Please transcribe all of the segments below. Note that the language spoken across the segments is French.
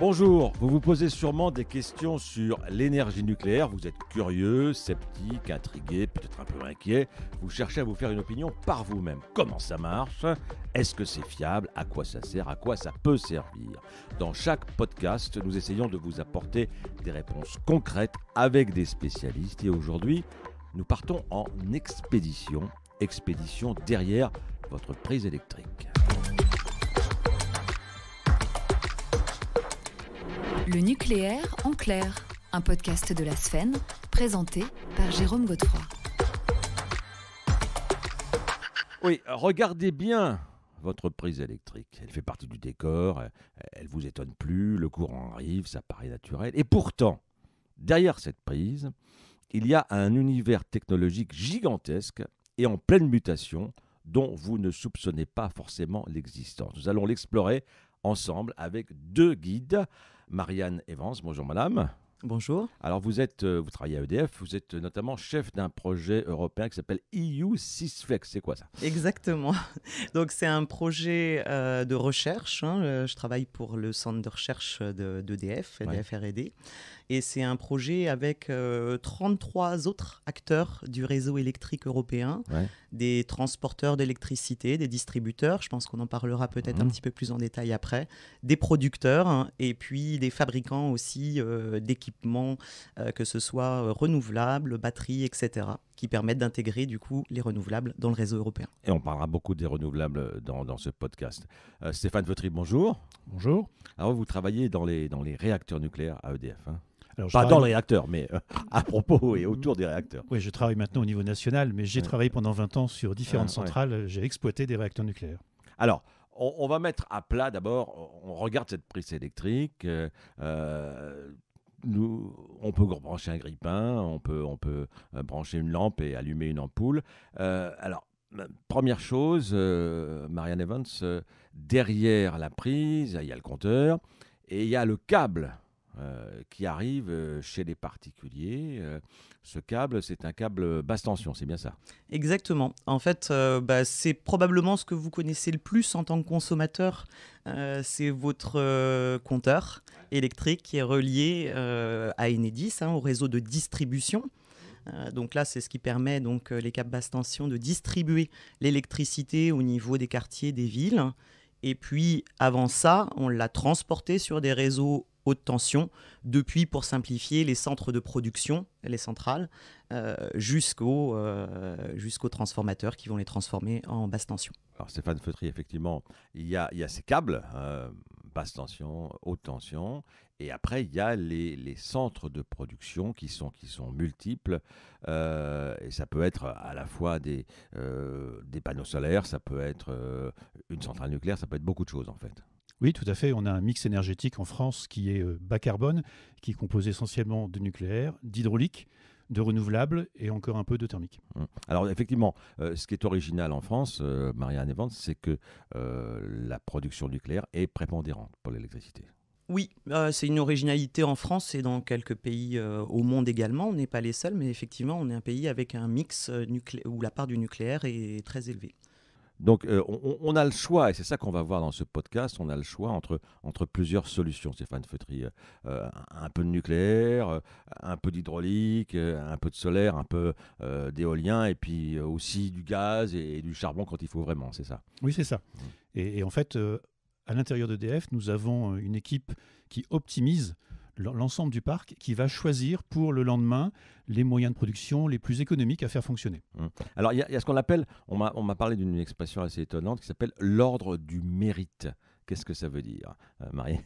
Bonjour, vous vous posez sûrement des questions sur l'énergie nucléaire. Vous êtes curieux, sceptique, intrigué, peut-être un peu inquiet. Vous cherchez à vous faire une opinion par vous-même. Comment ça marche? Est-ce que c'est fiable? À quoi ça sert? À quoi ça peut servir? Dans chaque podcast, nous essayons de vous apporter des réponses concrètes avec des spécialistes. Et aujourd'hui, nous partons en expédition. Expédition derrière votre prise électrique. Le nucléaire en clair, un podcast de la Sfen, présenté par Jérôme Godefroy. Oui, regardez bien votre prise électrique. Elle fait partie du décor, elle vous étonne plus, le courant arrive, ça paraît naturel. Et pourtant, derrière cette prise, il y a un univers technologique gigantesque et en pleine mutation dont vous ne soupçonnez pas forcément l'existence. Nous allons l'explorer ensemble avec deux guides. Marianne Evans, bonjour madame. Bonjour. Alors vous travaillez à EDF, vous êtes notamment chef d'un projet européen qui s'appelle EU Sysflex. C'est quoi ça? Exactement. Donc c'est un projet de recherche. Je travaille pour le centre de recherche d'EDF, EDF R&D. Et c'est un projet avec 33 autres acteurs du réseau électrique européen, des transporteurs d'électricité, des distributeurs, je pense qu'on en parlera peut-être un petit peu plus en détail après, des producteurs et puis des fabricants aussi d'équipements, que ce soit renouvelables, batteries, etc., qui permettent d'intégrer du coup les renouvelables dans le réseau européen. Et on parlera beaucoup des renouvelables dans ce podcast. Stéphane Feutry, bonjour. Bonjour. Alors vous travaillez dans les réacteurs nucléaires à EDF, hein? Alors, Pas dans les réacteurs, mais à propos et autour des réacteurs. Oui, je travaille maintenant au niveau national, mais j'ai travaillé pendant 20 ans sur différentes centrales. J'ai exploité des réacteurs nucléaires. Alors, on va mettre à plat d'abord, on regarde cette prise électrique. On peut brancher un grille-pain, on peut brancher une lampe et allumer une ampoule. Alors, première chose, Marianne Evans, derrière la prise, il y a le compteur et il y a le câble qui arrive chez les particuliers. Ce câble, c'est un câble basse tension, c'est bien ça? Exactement. En fait, c'est probablement ce que vous connaissez le plus en tant que consommateur. C'est votre compteur électrique qui est relié à Enedis, au réseau de distribution. Donc là, c'est ce qui permet donc les câbles basse tension de distribuer l'électricité au niveau des quartiers, des villes. Et puis, avant ça, on l'a transporté sur des réseaux haute tension, depuis, pour simplifier, les centres de production, les centrales, jusqu'aux transformateurs qui vont les transformer en basse tension. Alors Stéphane Feutry, effectivement, il y a ces câbles, basse tension, haute tension, et après il y a les centres de production qui sont multiples, et ça peut être à la fois des panneaux solaires, ça peut être une centrale nucléaire, ça peut être beaucoup de choses en fait. Oui, tout à fait. On a un mix énergétique en France qui est bas carbone, qui est composé essentiellement de nucléaire, d'hydraulique, de renouvelables et encore un peu de thermique. Alors effectivement, ce qui est original en France, Marianne Evans, c'est que la production nucléaire est prépondérante pour l'électricité. Oui, c'est une originalité en France et dans quelques pays au monde également. On n'est pas les seuls, mais effectivement, on est un pays avec un mix où la part du nucléaire est très élevée. Donc on a le choix, et c'est ça qu'on va voir dans ce podcast, on a le choix entre plusieurs solutions, Stéphane Feutry. Un peu de nucléaire, un peu d'hydraulique, un peu de solaire, un peu d'éolien, et puis aussi du gaz et du charbon quand il faut vraiment, c'est ça? Oui, c'est ça. Et en fait, à l'intérieur d'EDF, nous avons une équipe qui optimise l'ensemble du parc, qui va choisir pour le lendemain les moyens de production les plus économiques à faire fonctionner. Alors il y a ce qu'on appelle, on m'a parlé d'une expression assez étonnante qui s'appelle l'ordre du mérite. Qu'est-ce que ça veut dire, Marianne?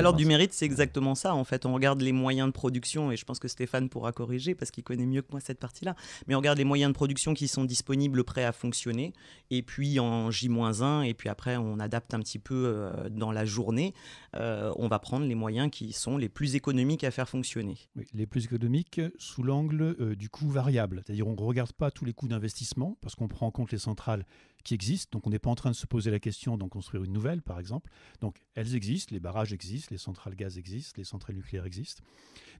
L'ordre du mérite, c'est exactement ça. En fait, on regarde les moyens de production, et je pense que Stéphane pourra corriger parce qu'il connaît mieux que moi cette partie-là. Mais on regarde les moyens de production qui sont disponibles, prêts à fonctionner, et puis en J-1, et puis après, on adapte un petit peu dans la journée. On va prendre les moyens qui sont les plus économiques à faire fonctionner. Oui, les plus économiques sous l'angle du coût variable. C'est-à-dire, on ne regarde pas tous les coûts d'investissement parce qu'on prend en compte les centrales qui existent. Donc, on n'est pas en train de se poser la question d'en construire une nouvelle, par exemple. Donc, elles existent, les barrages existent, les centrales gaz existent, les centrales nucléaires existent.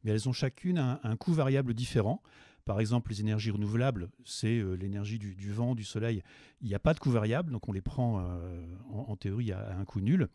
Mais elles ont chacune un coût variable différent. Par exemple, les énergies renouvelables, c'est l'énergie du vent, du soleil. Il n'y a pas de coût variable, donc on les prend en théorie à un coût nul.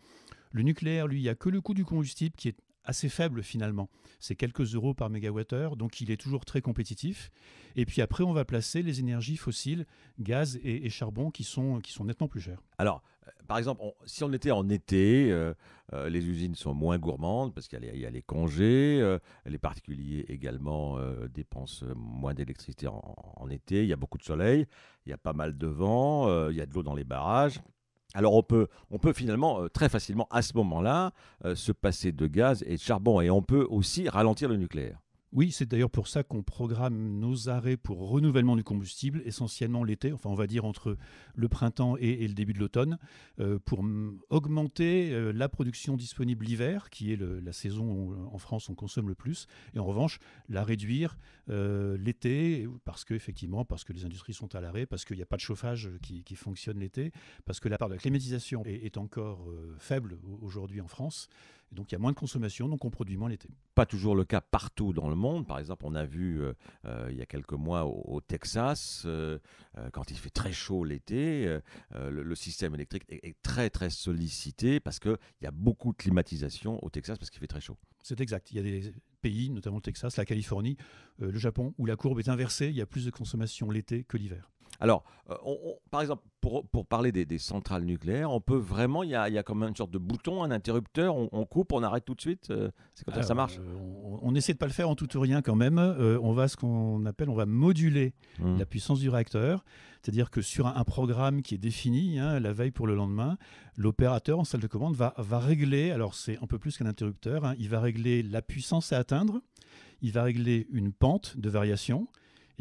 Le nucléaire, lui, il n'y a que le coût du combustible qui est assez faible finalement. C'est quelques euros par mégawattheure, donc il est toujours très compétitif. Et puis après, on va placer les énergies fossiles, gaz et charbon, qui sont nettement plus chères. Alors, par exemple, si on était en été, les usines sont moins gourmandes parce qu'il y a les congés, les particuliers également dépensent moins d'électricité en été, il y a beaucoup de soleil, il y a pas mal de vent, il y a de l'eau dans les barrages. Alors on peut finalement très facilement à ce moment-là se passer de gaz et de charbon, et on peut aussi ralentir le nucléaire. Oui, c'est d'ailleurs pour ça qu'on programme nos arrêts pour renouvellement du combustible, essentiellement l'été, enfin on va dire entre le printemps et le début de l'automne, pour augmenter la production disponible l'hiver, qui est la saison où en France on consomme le plus, et en revanche la réduire l'été, parce que les industries sont à l'arrêt, parce qu'il n'y a pas de chauffage qui fonctionne l'été, parce que la part de la climatisation est encore faible aujourd'hui en France. Et donc il y a moins de consommation, donc on produit moins l'été. Pas toujours le cas partout dans le monde. Par exemple, on a vu il y a quelques mois au Texas, quand il fait très chaud l'été, le système électrique est très très sollicité parce qu'il y a beaucoup de climatisation au Texas parce qu'il fait très chaud. C'est exact. Il y a des pays, notamment le Texas, la Californie, le Japon, où la courbe est inversée. Il y a plus de consommation l'été que l'hiver. Alors, par exemple, pour parler des centrales nucléaires, on peut vraiment, il y a comme une sorte de bouton, un interrupteur, on coupe, on arrête tout de suite. C'est comme ça que ça marche. On essaie de pas le faire en tout ou rien quand même. On va moduler la puissance du réacteur. C'est-à-dire que sur un programme qui est défini, la veille pour le lendemain, l'opérateur en salle de commande va régler, alors c'est un peu plus qu'un interrupteur, il va régler la puissance à atteindre, il va régler une pente de variation.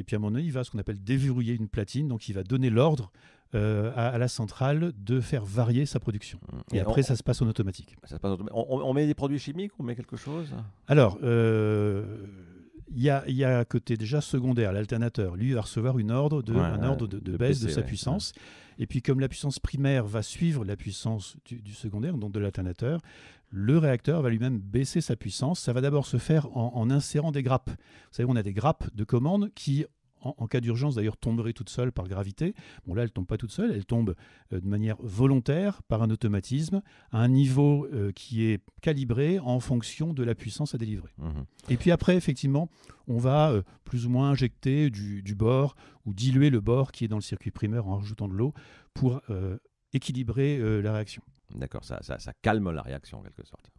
Et puis à un moment donné, il va ce qu'on appelle déverrouiller une platine, donc il va donner l'ordre à la centrale de faire varier sa production. Et après, ça se passe en automatique. On met des produits chimiques, on met quelque chose ? Alors, il y a à côté déjà secondaire, l'alternateur. Lui, il va recevoir un ordre de baisse de sa puissance. Ouais. Et puis comme la puissance primaire va suivre la puissance du secondaire, donc de l'alternateur, le réacteur va lui-même baisser sa puissance. Ça va d'abord se faire en insérant des grappes. Vous savez, on a des grappes de commande qui, en cas d'urgence, d'ailleurs, tomberaient toutes seules par gravité. Bon, là, elles ne tombent pas toutes seules. Elles tombent de manière volontaire, par un automatisme, à un niveau qui est calibré en fonction de la puissance à délivrer. Et puis après, effectivement, on va plus ou moins injecter du bore ou diluer le bore qui est dans le circuit primaire en rajoutant de l'eau pour équilibrer la réaction. D'accord, ça calme la réaction en quelque sorte.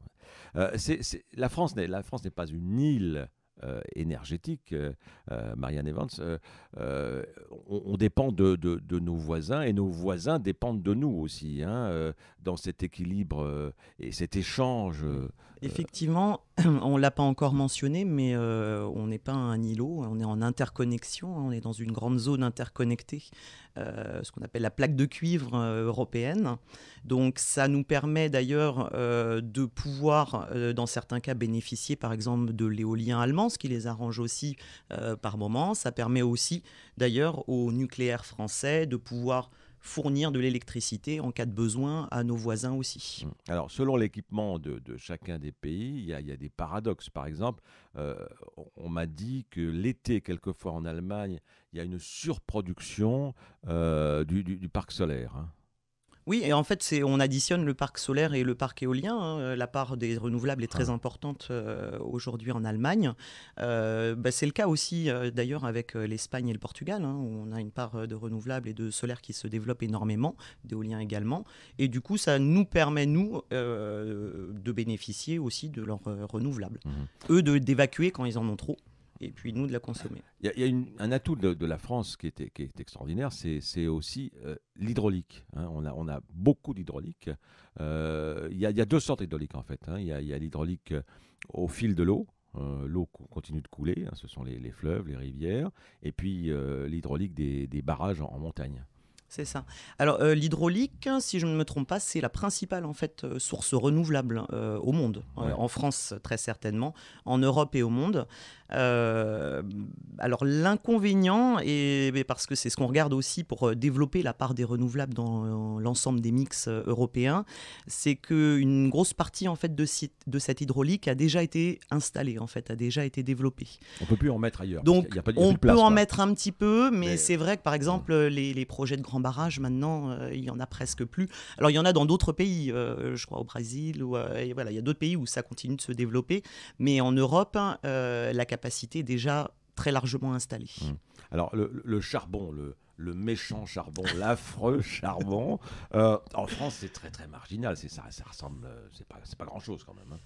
La France n'est pas une île énergétique, Marianne Evans. On dépend de nos voisins, et nos voisins dépendent de nous aussi, dans cet équilibre et cet échange. Effectivement, on ne l'a pas encore mentionné, mais on n'est pas un îlot, on est en interconnexion, on est dans une grande zone interconnectée, ce qu'on appelle la plaque de cuivre européenne. Donc ça nous permet d'ailleurs de pouvoir, dans certains cas, bénéficier par exemple de l'éolien allemand, ce qui les arrange aussi par moment. Ça permet aussi d'ailleurs au nucléaire français de pouvoir fournir de l'électricité en cas de besoin à nos voisins aussi. Alors, selon l'équipement de chacun des pays, il y a des paradoxes. Par exemple, on m'a dit que l'été, quelquefois en Allemagne, il y a une surproduction du parc solaire. Oui, et en fait, on additionne le parc solaire et le parc éolien. La part des renouvelables est très importante aujourd'hui en Allemagne. C'est le cas aussi d'ailleurs avec l'Espagne et le Portugal, où on a une part de renouvelables et de solaire qui se développe énormément, d'éolien également. Et du coup, ça nous permet, nous, de bénéficier aussi de leurs renouvelables. Eux, d'évacuer quand ils en ont trop. Et puis nous de la consommer. Il y a un atout de la France qui est extraordinaire, c'est aussi l'hydraulique. On a beaucoup d'hydraulique. Il y a deux sortes d'hydraulique en fait. Il y a l'hydraulique au fil de l'eau. L'eau continue de couler, ce sont les fleuves, les rivières. Et puis l'hydraulique des barrages en montagne. C'est ça. Alors l'hydraulique, si je ne me trompe pas, c'est la principale en fait source renouvelable au monde. Ouais. En France très certainement, en Europe et au monde. Alors l'inconvénient, et parce que c'est ce qu'on regarde aussi pour développer la part des renouvelables dans l'ensemble des mix européens, c'est qu'une grosse partie en fait de cette hydraulique a déjà été installée, en fait, a déjà été développée. On peut plus en mettre ailleurs. Donc on peut en mettre un petit peu, mais c'est vrai que par exemple les projets de Grand grands barrages, maintenant, il n'y en a presque plus. Alors, il y en a dans d'autres pays, je crois au Brésil, et voilà, il y a d'autres pays où ça continue de se développer. Mais en Europe, la capacité est déjà très largement installée. Alors, le charbon, le méchant charbon, l'affreux charbon, en France, c'est très, très marginal. Ça ressemble, c'est pas grand-chose quand même.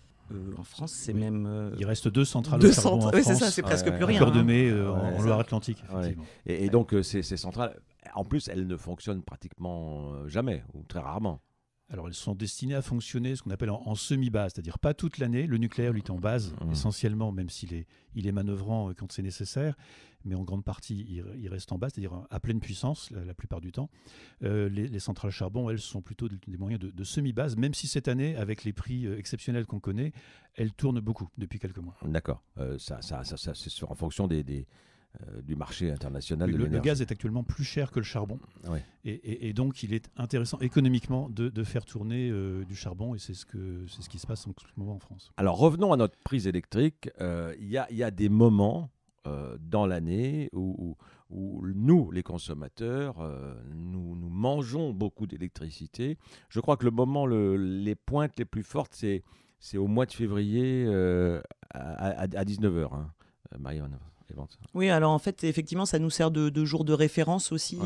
En France, c'est même... Il reste 2 centrales au charbon en France. C'est ça, c'est presque plus rien. Cœur de Mai, en Loire-Atlantique, effectivement. Et donc, ces centrales, en plus, elles ne fonctionnent pratiquement jamais, ou très rarement. Alors, elles sont destinées à fonctionner ce qu'on appelle en semi-base, c'est-à-dire pas toute l'année. Le nucléaire, lui, est en base, essentiellement, même s'il est manœuvrant quand c'est nécessaire. Mais en grande partie, il reste en base, c'est-à-dire à pleine puissance la plupart du temps. Les centrales à charbon, elles, sont plutôt des moyens de semi-base, même si cette année, avec les prix exceptionnels qu'on connaît, elles tournent beaucoup depuis quelques mois. D'accord. C'est en fonction du marché international de le l'énergie. gaz est actuellement plus cher que le charbon. Oui. Et donc, il est intéressant économiquement de faire tourner du charbon, et c'est ce qui se passe en ce moment en France. Alors, revenons à notre prise électrique. Il y a des moments dans l'année où nous, les consommateurs, nous mangeons beaucoup d'électricité. Je crois que le moment, les pointes les plus fortes, c'est au mois de février à 19h. Marianne. Oui, alors en fait, effectivement, ça nous sert de jour de référence aussi,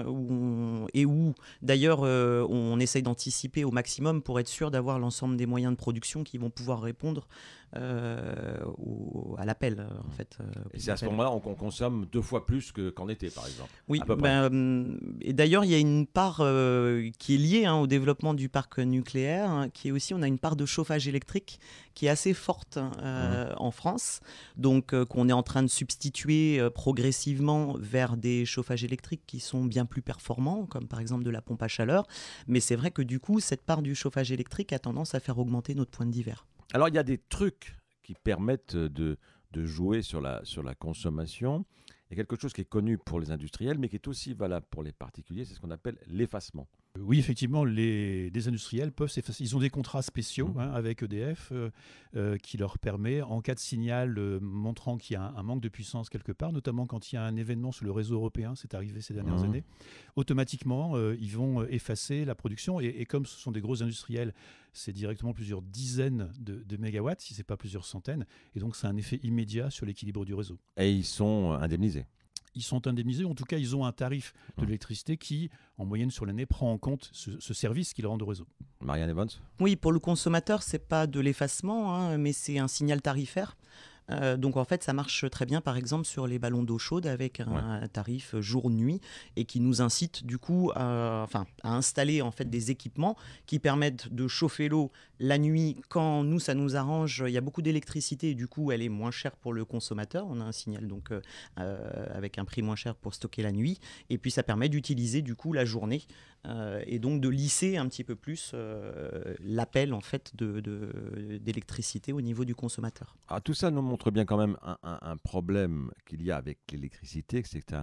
où d'ailleurs on essaye d'anticiper au maximum pour être sûr d'avoir l'ensemble des moyens de production qui vont pouvoir répondre à l'appel. En fait, et c'est à ce moment-là qu'on consomme 2 fois plus qu'en été, par exemple. Oui, et d'ailleurs, il y a une part qui est liée au développement du parc nucléaire, qui est aussi, on a une part de chauffage électrique qui est assez forte en France, donc qu'on est en train de substituer progressivement vers des chauffages électriques qui sont bien plus performants, comme par exemple de la pompe à chaleur. Mais c'est vrai que du coup, cette part du chauffage électrique a tendance à faire augmenter notre point d'hiver. Alors, il y a des trucs qui permettent de jouer sur la consommation. Il y a quelque chose qui est connu pour les industriels, mais qui est aussi valable pour les particuliers, c'est ce qu'on appelle l'effacement. Oui, effectivement, des industriels peuvent s'effacer. Ils ont des contrats spéciaux avec EDF qui leur permet, en cas de signal montrant qu'il y a un manque de puissance quelque part, notamment quand il y a un événement sur le réseau européen, c'est arrivé ces dernières années, automatiquement, ils vont effacer la production. Et comme ce sont des gros industriels, c'est directement plusieurs dizaines de mégawatts, si ce n'est pas plusieurs centaines. Et donc, ça a un effet immédiat sur l'équilibre du réseau. Et ils sont indemnisés. Ils sont indemnisés, en tout cas, ils ont un tarif de l'électricité qui, en moyenne sur l'année, prend en compte ce service qu'ils rendent au réseau. Marianne Evans ? Oui, pour le consommateur, ce n'est pas de l'effacement, mais c'est un signal tarifaire. Donc en fait ça marche très bien par exemple sur les ballons d'eau chaude avec un tarif jour-nuit et qui nous incite du coup à installer en fait des équipements qui permettent de chauffer l'eau la nuit quand nous ça nous arrange. Il y a beaucoup d'électricité et du coup elle est moins chère pour le consommateur, on a un signal donc avec un prix moins cher pour stocker la nuit et puis ça permet d'utiliser du coup la journée et donc de lisser un petit peu plus l'appel en fait d'électricité au niveau du consommateur. Ah, tout ça nous montre bien quand même un problème qu'il y a avec l'électricité, c'est que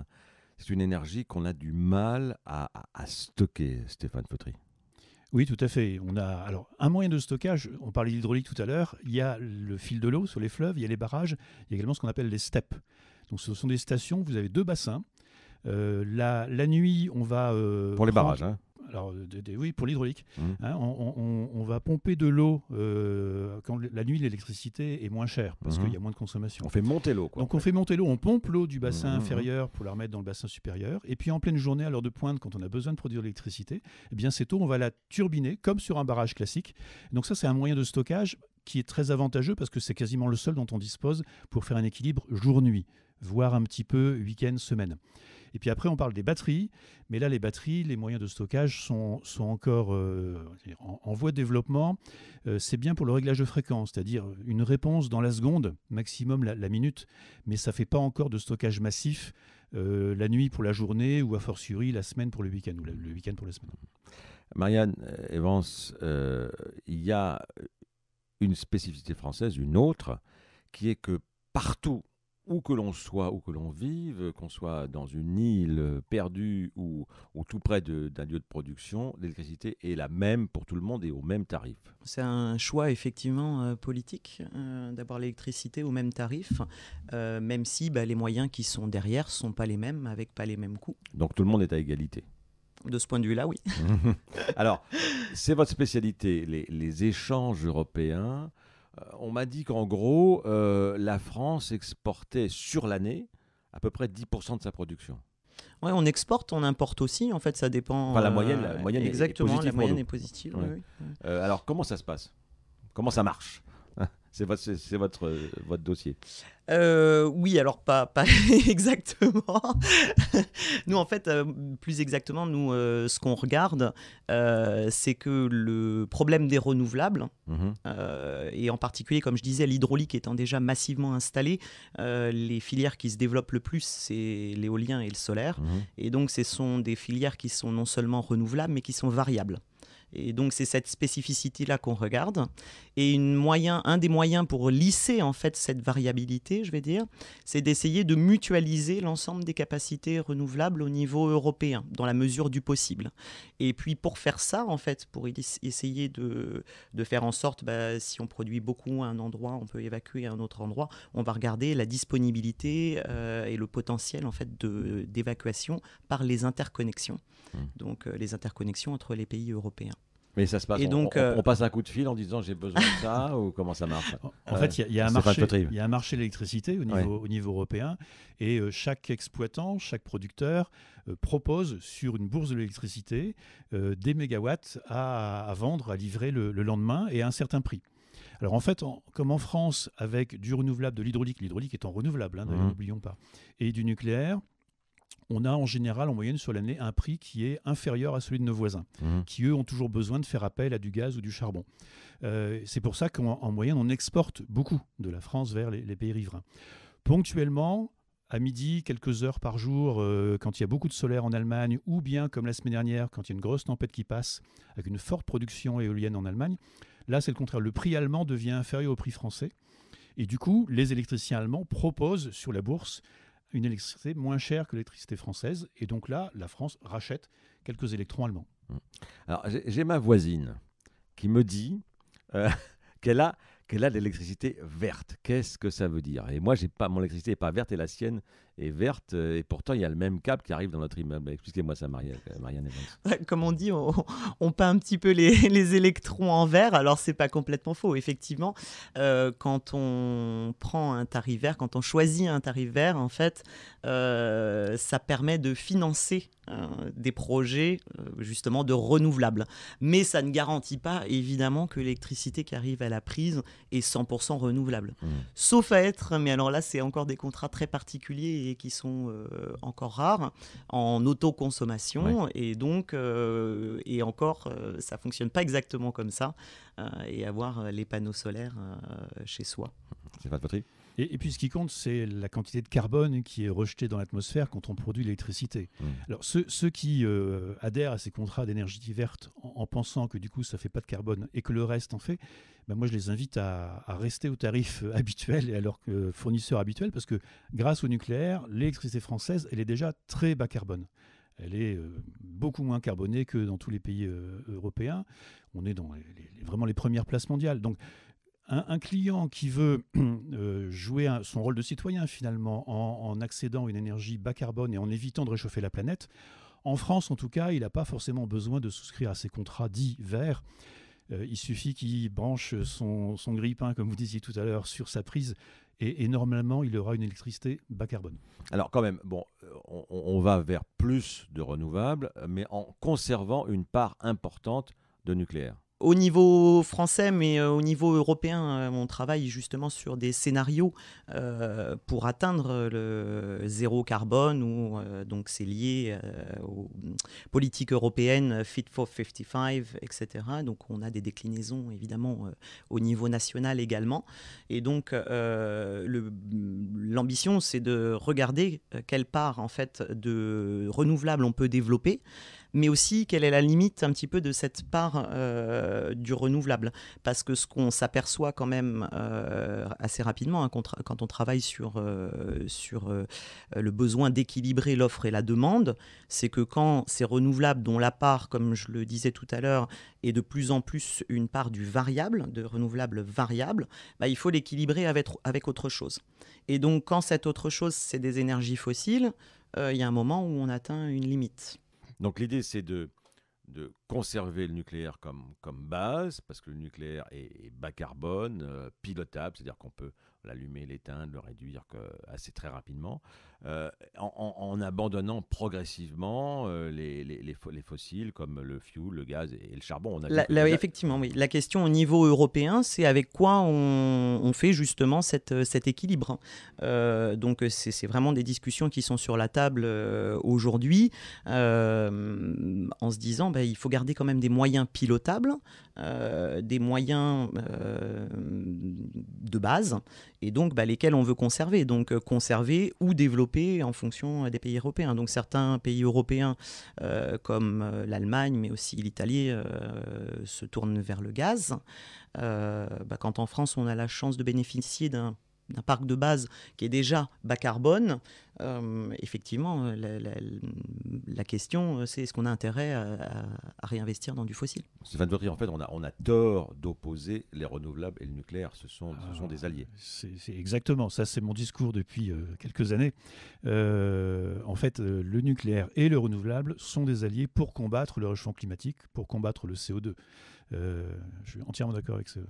c'est une énergie qu'on a du mal à stocker, Stéphane Feutry. Oui, tout à fait. On a alors un moyen de stockage, on parlait d'hydraulique tout à l'heure, il y a le fil de l'eau sur les fleuves, il y a les barrages, il y a également ce qu'on appelle les steppes. Donc ce sont des stations, vous avez 2 bassins. La nuit, on va... pour les barrages, hein. Alors, oui, pour l'hydraulique. On va pomper de l'eau quand la nuit, l'électricité est moins chère parce qu'il y a moins de consommation. On fait monter l'eau, quoi. Donc, on fait monter l'eau, on pompe l'eau du bassin inférieur pour la remettre dans le bassin supérieur. Et puis, en pleine journée, à l'heure de pointe, quand on a besoin de produire de l'électricité, eh bien, cette eau, on va la turbiner comme sur un barrage classique. Donc, ça, c'est un moyen de stockage qui est très avantageux parce que c'est quasiment le seul dont on dispose pour faire un équilibre jour-nuit, voire un petit peu week-end, semaine. Et puis après, on parle des batteries. Mais là, les batteries, les moyens de stockage sont encore en voie de développement. C'est bien pour le réglage de fréquence, c'est-à-dire une réponse dans la seconde, maximum la minute. Mais ça ne fait pas encore de stockage massif la nuit pour la journée ou a fortiori la semaine pour le week-end ou le week-end pour la semaine. Marianne Evans, il y a une spécificité française, une autre, qui est que partout, où que l'on soit, où que l'on vive, qu'on soit dans une île perdue ou tout près d'un lieu de production, l'électricité est la même pour tout le monde et au même tarif. C'est un choix effectivement politique d'avoir l'électricité au même tarif, même si les moyens qui sont derrière ne sont pas les mêmes, avec pas les mêmes coûts. Donc tout le monde est à égalité. De ce point de vue-là, oui. Alors, c'est votre spécialité, les échanges européens. On m'a dit qu'en gros, la France exportait sur l'année à peu près 10% de sa production. Ouais, on exporte, on importe aussi. En fait, ça dépend. Enfin, la moyenne exactement, est positive. la moyenne pour est positive. nous. Oui, oui. Alors, comment ça se passe? Comment ça marche? C'est votre dossier. Oui, alors pas exactement. Nous, en fait, plus exactement, nous, ce qu'on regarde, c'est que le problème des renouvelables, et en particulier, comme je disais, l'hydraulique étant déjà massivement installée, les filières qui se développent le plus, c'est l'éolien et le solaire. Et donc, ce sont des filières qui sont non seulement renouvelables, mais qui sont variables. Et donc, c'est cette spécificité-là qu'on regarde. Et un des moyens pour lisser en fait cette variabilité, je vais dire, c'est d'essayer de mutualiser l'ensemble des capacités renouvelables au niveau européen, dans la mesure du possible. Et puis, pour faire ça, en fait, pour essayer de faire en sorte, si on produit beaucoup à un endroit, on peut évacuer à un autre endroit, on va regarder la disponibilité et le potentiel en fait d'évacuation par les interconnexions. Donc, les interconnexions entre les pays européens. Mais ça se passe, on passe un coup de fil en disant j'ai besoin de ça ou comment ça marche? En fait, il y a un marché de l'électricité au niveau européen et chaque exploitant, chaque producteur propose sur une bourse de l'électricité des mégawatts à vendre, à livrer le lendemain et à un certain prix. Alors en fait, comme en France, avec du renouvelable, de l'hydraulique étant renouvelable, n'oublions pas, et du nucléaire, on a en général, en moyenne sur l'année, un prix qui est inférieur à celui de nos voisins, qui eux ont toujours besoin de faire appel à du gaz ou du charbon. C'est pour ça qu'en moyenne, on exporte beaucoup de la France vers les pays riverains. Ponctuellement, à midi, quelques heures par jour, quand il y a beaucoup de solaire en Allemagne, ou bien comme la semaine dernière, quand il y a une grosse tempête qui passe, avec une forte production éolienne en Allemagne, là c'est le contraire. Le prix allemand devient inférieur au prix français. Et du coup, les électriciens allemands proposent sur la bourse une électricité moins chère que l'électricité française. Et donc là, la France rachète quelques électrons allemands. Alors, j'ai ma voisine qui me dit qu'elle a de l'électricité verte. Qu'est-ce que ça veut dire? Et moi, mon électricité n'est pas verte et la sienne est verte. Et pourtant, il y a le même câble qui arrive dans notre immeuble. Expliquez-moi ça, Marianne Evans. Comme on dit, on peint un petit peu les électrons en vert. Alors, ce n'est pas complètement faux. Effectivement, quand on prend un tarif vert, quand on choisit un tarif vert, en fait, ça permet de financer des projets justement de renouvelables. Mais ça ne garantit pas, évidemment, que l'électricité qui arrive à la prise est 100% renouvelable. Sauf à être, mais alors là, c'est encore des contrats très particuliers et qui sont encore rares, en autoconsommation. Ouais. Et donc, ça ne fonctionne pas exactement comme ça, et avoir les panneaux solaires chez soi. C'est pas de poterie. Et puis ce qui compte, c'est la quantité de carbone qui est rejetée dans l'atmosphère quand on produit l'électricité. Alors ceux qui adhèrent à ces contrats d'énergie verte en pensant que du coup ça ne fait pas de carbone et que le reste en fait, moi je les invite à rester au tarif habituel et à leur fournisseur habituel, parce que grâce au nucléaire, l'électricité française, elle est déjà très bas carbone. Elle est beaucoup moins carbonée que dans tous les pays européens. On est dans vraiment les premières places mondiales. Donc un client qui veut jouer son rôle de citoyen finalement en accédant à une énergie bas carbone et en évitant de réchauffer la planète, en France en tout cas, il n'a pas forcément besoin de souscrire à ces contrats dits verts. Il suffit qu'il branche son grille-pain, comme vous disiez tout à l'heure, sur sa prise et normalement il aura une électricité bas carbone. Alors quand même, on va vers plus de renouvelables, mais en conservant une part importante de nucléaire. Au niveau français, mais au niveau européen, on travaille justement sur des scénarios pour atteindre le zéro carbone, ou donc c'est lié aux politiques européennes Fit for 55, etc. Donc on a des déclinaisons évidemment au niveau national également. Et donc l'ambition, c'est de regarder quelle part en fait de renouvelables on peut développer, mais aussi quelle est la limite un petit peu de cette part du renouvelable. Parce que ce qu'on s'aperçoit quand même assez rapidement quand on travaille sur le besoin d'équilibrer l'offre et la demande, c'est que quand ces renouvelables dont la part, comme je le disais tout à l'heure, est de plus en plus une part du variable, de renouvelable variable, il faut l'équilibrer avec autre chose. Et donc quand cette autre chose, c'est des énergies fossiles, il y a un moment où on atteint une limite. Donc l'idée, c'est de conserver le nucléaire comme base, parce que le nucléaire est bas carbone, pilotable, c'est-à-dire qu'on peut l'allumer, l'éteindre, le réduire assez très rapidement, en abandonnant progressivement les fossiles comme le fioul, le gaz et le charbon. Effectivement, oui. La question au niveau européen, c'est avec quoi on fait justement cet équilibre. Donc c'est vraiment des discussions qui sont sur la table aujourd'hui, en se disant il faut garder quand même des moyens pilotables, des moyens de base, et donc lesquels on veut conserver. Donc conserver ou développer en fonction des pays européens. Donc certains pays européens comme l'Allemagne, mais aussi l'Italie, se tournent vers le gaz. Quand en France, on a la chance de bénéficier d'un parc de base qui est déjà bas carbone, effectivement, la question, c'est est-ce qu'on a intérêt à réinvestir dans du fossile ? Stéphane Feutry, en fait, on a tort d'opposer les renouvelables et le nucléaire. Ce sont des alliés. C'est exactement, ça c'est mon discours depuis quelques années. En fait, le nucléaire et le renouvelable sont des alliés pour combattre le réchauffement climatique, pour combattre le CO2. Je suis entièrement d'accord avec ça.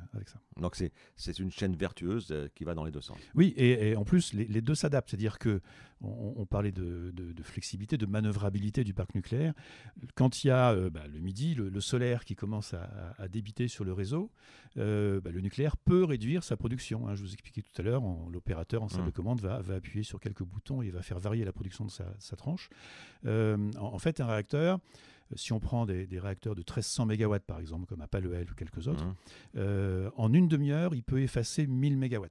Donc c'est une chaîne vertueuse qui va dans les deux sens. Oui, et en plus, les deux s'adaptent. C'est-à-dire qu'on parlait de flexibilité, de manœuvrabilité du parc nucléaire. Quand il y a le midi, le solaire qui commence à débiter sur le réseau, le nucléaire peut réduire sa production. Je vous expliquais tout à l'heure, l'opérateur en salle de commande va appuyer sur quelques boutons et va faire varier la production de sa tranche. En fait, un réacteur... Si on prend des réacteurs de 1300 MW, par exemple, comme à Paleuel ou quelques autres, en une demi-heure, il peut effacer 1000 MW.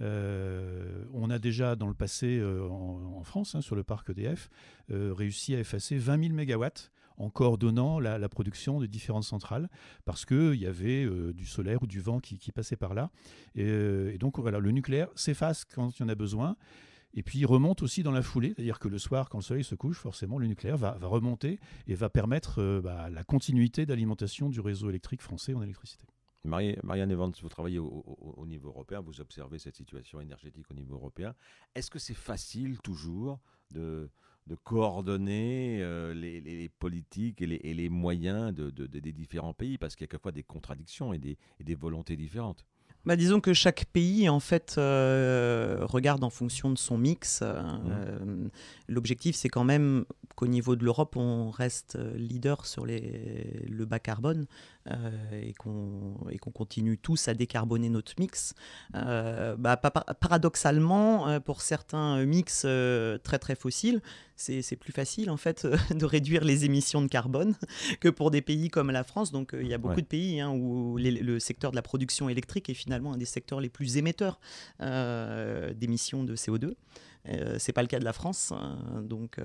On a déjà, dans le passé, en France, sur le parc EDF, réussi à effacer 20 000 MW en coordonnant la production de différentes centrales, parce qu'il y avait du solaire ou du vent qui passait par là. Et donc, voilà, le nucléaire s'efface quand il y en a besoin. Et puis il remonte aussi dans la foulée, c'est-à-dire que le soir, quand le soleil se couche, forcément, le nucléaire va remonter et va permettre la continuité d'alimentation du réseau électrique français en électricité. Marianne Evans, vous travaillez au niveau européen, vous observez cette situation énergétique au niveau européen. Est-ce que c'est facile toujours de coordonner les politiques et les moyens des différents pays, parce qu'il y a quelquefois des contradictions et des volontés différentes? Disons que chaque pays, en fait, regarde en fonction de son mix. L'objectif, c'est quand même qu'au niveau de l'Europe, on reste leader sur le bas carbone et qu'on continue tous à décarboner notre mix. Paradoxalement, pour certains mix très très fossiles, c'est plus facile en fait de réduire les émissions de carbone que pour des pays comme la France. Donc il y a beaucoup de pays où le secteur de la production électrique est finalement un des secteurs les plus émetteurs d'émissions de CO2. C'est pas le cas de la France, donc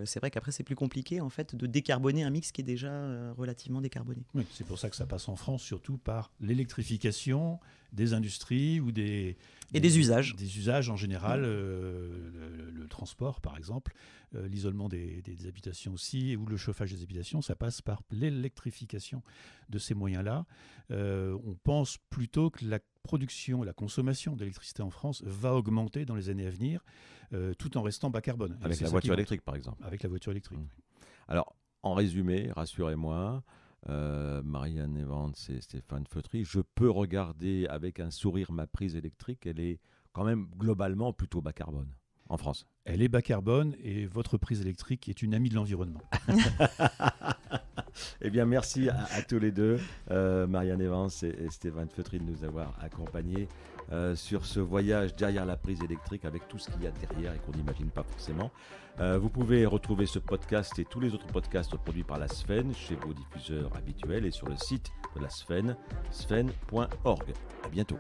c'est vrai qu'après c'est plus compliqué en fait de décarboner un mix qui est déjà relativement décarboné. Oui, c'est pour ça que ça passe en France surtout par l'électrification des industries ou des usages. Des usages en général, le transport par exemple, l'isolement des habitations aussi, ou le chauffage des habitations, ça passe par l'électrification de ces moyens-là. On pense plutôt que la production et la consommation d'électricité en France va augmenter dans les années à venir, tout en restant bas carbone. Avec la voiture électrique, par exemple. Avec la voiture électrique. Alors, en résumé, rassurez-moi, Marianne Evans et Stéphane Feutry, je peux regarder avec un sourire ma prise électrique, elle est quand même globalement plutôt bas carbone en France. Elle est bas carbone et votre prise électrique est une amie de l'environnement. Eh bien, merci à tous les deux, Marianne Evans et Stéphane Feutry, de nous avoir accompagnés sur ce voyage derrière la prise électrique avec tout ce qu'il y a derrière et qu'on n'imagine pas forcément. Vous pouvez retrouver ce podcast et tous les autres podcasts produits par la Sfen chez vos diffuseurs habituels et sur le site de la Sfen, sfen.org. À bientôt.